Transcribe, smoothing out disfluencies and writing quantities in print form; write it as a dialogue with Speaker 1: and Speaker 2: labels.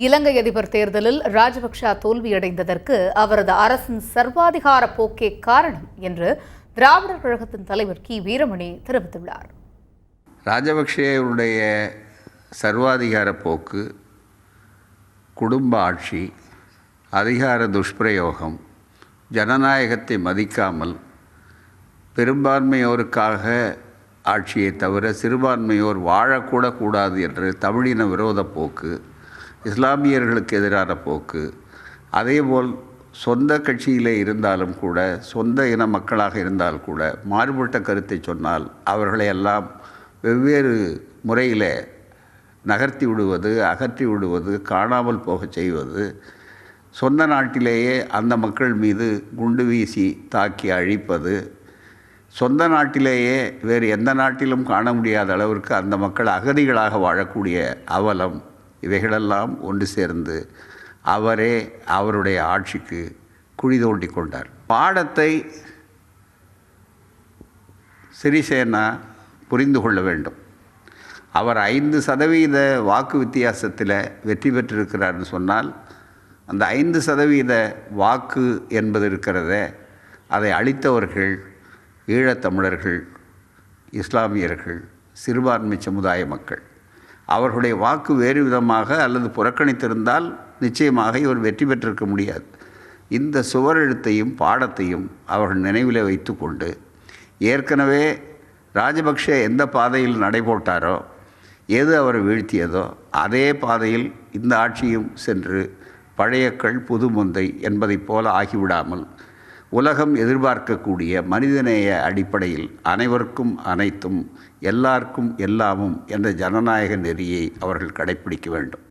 Speaker 1: இலங்கை அதிபர் தேர்தலில் ராஜபக்ஷ தோல்வியடைந்ததற்கு அவரது அரசின் சர்வாதிகார போக்கே காரணம் என்று திராவிடர் கழகத்தின் தலைவர் கி வீரமணி தெரிவித்துள்ளார்.
Speaker 2: ராஜபக்ஷேவுடைய சர்வாதிகார போக்கு, குடும்ப ஆட்சி, அதிகார துஷ்பிரயோகம், ஜனநாயகத்தை மதிக்காமல் பெரும்பான்மையோருக்காக ஆட்சியை தவிர சிறுபான்மையோர் வாழக்கூட கூடாது என்று தமிழின விரோத போக்கு, இஸ்லாமியர்களுக்கு எதிரான போக்கு, அதேபோல் சொந்த கட்சியிலே இருந்தாலும் கூட, சொந்த இன மக்களாக இருந்தால் கூட மாறுபட்ட கருத்தை சொன்னால் அவர்களை எல்லாம் வெவ்வேறு முறையில் நகர்த்தி விடுவது, அகற்றி விடுவது, காணாமல் போகச் செய்வது, சொந்த நாட்டிலேயே அந்த மக்கள் மீது குண்டு வீசி தாக்கி அழிப்பது, சொந்த நாட்டிலேயே வேறு எந்த நாட்டிலும் காண முடியாத அளவிற்கு அந்த மக்கள் அகதிகளாக வாழக்கூடிய அவலம், இவைகளெல்லாம் ஒன்று சேர்ந்து அவரே அவருடைய ஆட்சிக்கு குழி தோண்டி கொண்டார். பாடத்தை சிறிசேனா புரிந்து கொள்ள வேண்டும். அவர் 5% வாக்கு வித்தியாசத்தில் வெற்றி பெற்றிருக்கிறார்னு சொன்னால், அந்த 5% வாக்கு என்பது இருக்கிறதே, அதை அளித்தவர்கள் ஈழத்தமிழர்கள், இஸ்லாமியர்கள், சிறுபான்மை சமுதாய மக்கள். அவர்களுடைய வாக்கு வேறு விதமாக அல்லது புறக்கணித்திருந்தால் நிச்சயமாக இவர் வெற்றி பெற்றிருக்க முடியாது. இந்த சுவரெழுத்தையும் பாடத்தையும் அவர்கள் நினைவில் வைத்து கொண்டு, ஏற்கனவே ராஜபக்ஷ எந்த பாதையில் நடைபோட்டாரோ, எது அவரை வீழ்த்தியதோ அதே பாதையில் இந்த ஆட்சியும் சென்று பழையக்கள் புது முந்தை என்பதைப் போல ஆகிவிடாமல், உலகம் எதிர்பார்க்கக்கூடிய மனிதநேய அடிப்படையில் அனைவருக்கும் அனைத்தும், எல்லாருக்கும் எல்லாமும் என்ற ஜனநாயக நெறியை அவர்கள் கடைப்பிடிக்க வேண்டும்.